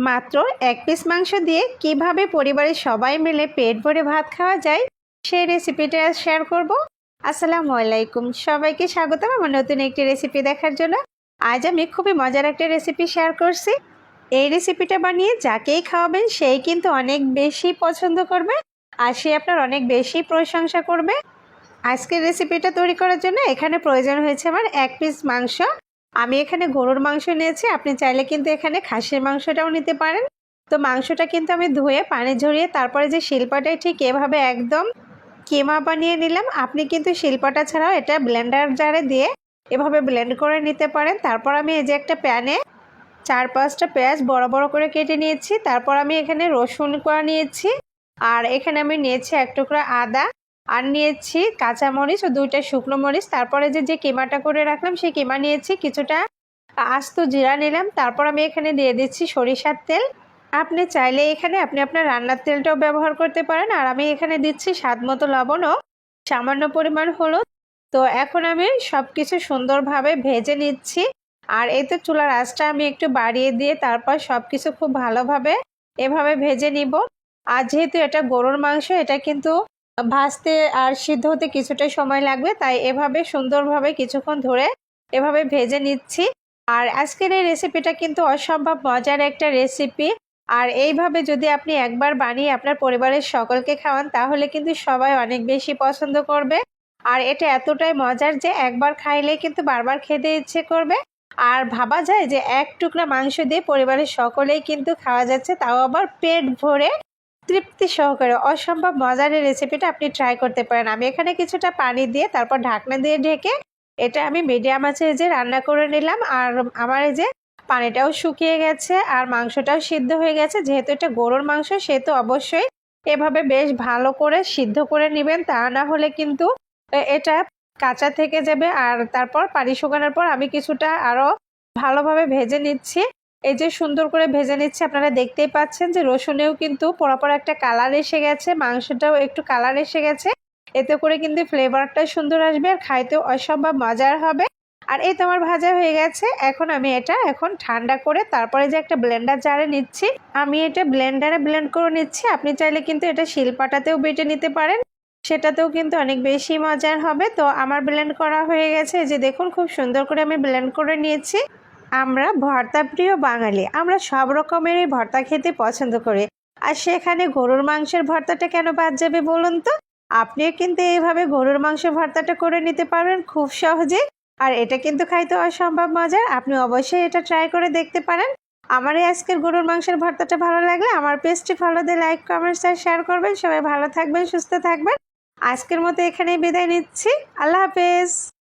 মাত্র এক পিস মাংস দিয়ে কিভাবে পরিবারের সবাই মিলে পেট ভরে ভাত খাওয়া যায় সেই রেসিপিটা শেয়ার করব। আসসালামু আলাইকুম, সবাইকে স্বাগতম আমার নতুন একটি রেসিপি দেখার জন্য। আজ আমি খুবই মজার একটা রেসিপি শেয়ার করছি। এই রেসিপিটা বানিয়ে যাকেই খাওয়াবেন সেই কিন্তু অনেক বেশি পছন্দ করবে আর সে আপনার অনেক বেশি প্রশংসা করবে। আজকের রেসিপিটা তৈরি করার জন্য এখানে প্রয়োজন হয়েছে আমার এক পিস মাংস। আমি এখানে গরুর মাংস নিয়েছি, আপনি চাইলে কিন্তু এখানে খাসির মাংসটাও নিতে পারেন। তো মাংসটা কিন্তু আমি ধুয়ে পানি ঝরিয়ে তারপরে যে শিলপাটায় ঠিক এভাবে একদম কিমা বানিয়ে নিলাম। আপনি কিন্তু শিলপাটা ছাড়াও এটা ব্লেন্ডার জারে দিয়ে এভাবে ব্লেন্ড করে নিতে পারেন। তারপর আমি এই যে একটা প্যানে 4-5টা পেঁয়াজ বড় বড় করে কেটে নিয়েছি। তারপর আমি এখানে রসুন কোয়া নিয়েছি, আর এখানে আমি নিয়েছি এক টুকরা আদা, আর নিয়েছি কাঁচামরিচ ও 2টা শুকনো মরিচ। তারপরে যে কিমাটা করে রাখলাম সেই কিমা নিয়েছি, কিছুটা আস্ত জিরা নিলাম। তারপর আমি এখানে দিয়ে দিচ্ছি সরিষার তেল। আপনি চাইলে এখানে আপনার রান্নার তেলটাও ব্যবহার করতে পারেন। আর আমি এখানে দিচ্ছি স্বাদ মতো লবণ ও সামান্য পরিমাণ হলুদ। তো এখন আমি সব কিছু সুন্দরভাবে ভেজে নিচ্ছি। আর এই তো চুলার আঁচটা আমি একটু বাড়িয়ে দিয়ে তারপর সব কিছু খুব ভালোভাবে এভাবে ভেজে নিব। আর যেহেতু এটা গরুর মাংস, এটা কিন্তু ভাজতে আর সিদ্ধ হতে কিছুটা সময় লাগবে, তাই এভাবে সুন্দরভাবে কিছুক্ষণ ধরে এভাবে ভেজে নিচ্ছি। আর আজকের এই রেসিপিটা কিন্তু অসম্ভব মজার একটা রেসিপি। আর এইভাবে যদি আপনি একবার বানিয়ে আপনার পরিবারের সকলকে খাওয়ান তাহলে কিন্তু সবাই অনেক বেশি পছন্দ করবে। আর এটা এতটাই মজার যে একবার খাইলে কিন্তু বারবার খেতে ইচ্ছে করবে। আর ভাবা যায় যে এক টুকরা মাংস দিয়ে পরিবারের সকলেই কিন্তু খাওয়া যাচ্ছে, তাও আবার পেট ভরে তৃপ্তি সহকারে। অসম্ভব মজার এই রেসিপিটা আপনি ট্রাই করতে পারেন। আমি এখানে কিছুটা পানি দিয়ে তারপর ঢাকনা দিয়ে ঢেকে এটা আমি মিডিয়াম আঁচে যে রান্না করে নিলাম। আর আমার এই যে পানিটাও শুকিয়ে গেছে আর মাংসটাও সিদ্ধ হয়ে গেছে। যেহেতু এটা গরুর মাংস সেহেতু অবশ্যই এভাবে বেশ ভালো করে সিদ্ধ করে নেবেন, তা না হলে কিন্তু এটা কাঁচা থেকে যাবে। আর তারপর পানি শুকানোর পর আমি কিছুটা আরও ভালোভাবে ভেজে নিচ্ছি। এই যে সুন্দর করে ভেজে নিচ্ছি, আপনারা দেখতেই পাচ্ছেন যে রসুনেও কিন্তু পরাপর একটা কালার এসে গেছে, মাংসটাও একটু কালার এসে গেছে। এতে করে কিন্তু ফ্লেভারটা সুন্দর আসবে আর খাইতেও অসম্ভব মজার হবে। আর এই তোমার ভাজা হয়ে গেছে। এখন আমি এটা ঠান্ডা করে তারপরে যে একটা ব্লেন্ডার জারে নিচ্ছি। আমি এটা ব্লেন্ডারে ব্লেন্ড করে নিচ্ছি। আপনি চাইলে কিন্তু এটা শিলপাটাতেও বেটে নিতে পারেন, সেটাতেও কিন্তু অনেক বেশি মজার হবে। তো আমার ব্লেন্ড করা হয়ে গেছে, যে দেখুন খুব সুন্দর করে আমি ব্লেন্ড করে নিয়েছি। আমরা ভর্তা প্রিয় বাঙালি, আমরা সব রকমেরই ভর্তা খেতে পছন্দ করি। আর সেখানে গরুর মাংসের ভর্তাটা কেন বাদ যাবে বলুন তো? আপনিও কিন্তু এইভাবে গরুর মাংস ভর্তাটা করে নিতে পারবেন খুব সহজে। আর এটা কিন্তু খাইতে অসম্ভব মজার, আপনি অবশ্যই এটা ট্রাই করে দেখতে পারেন। আমার এই আজকের গরুর মাংসের ভর্তাটা ভালো লাগলে আমার পেজটি ফলো দিয়ে লাইক, কমেন্টস আর শেয়ার করবেন। সবাই ভালো থাকবেন, সুস্থ থাকবেন। আজকের মতো এখানেই বিদায় নিচ্ছি। আল্লাহ হাফেজ।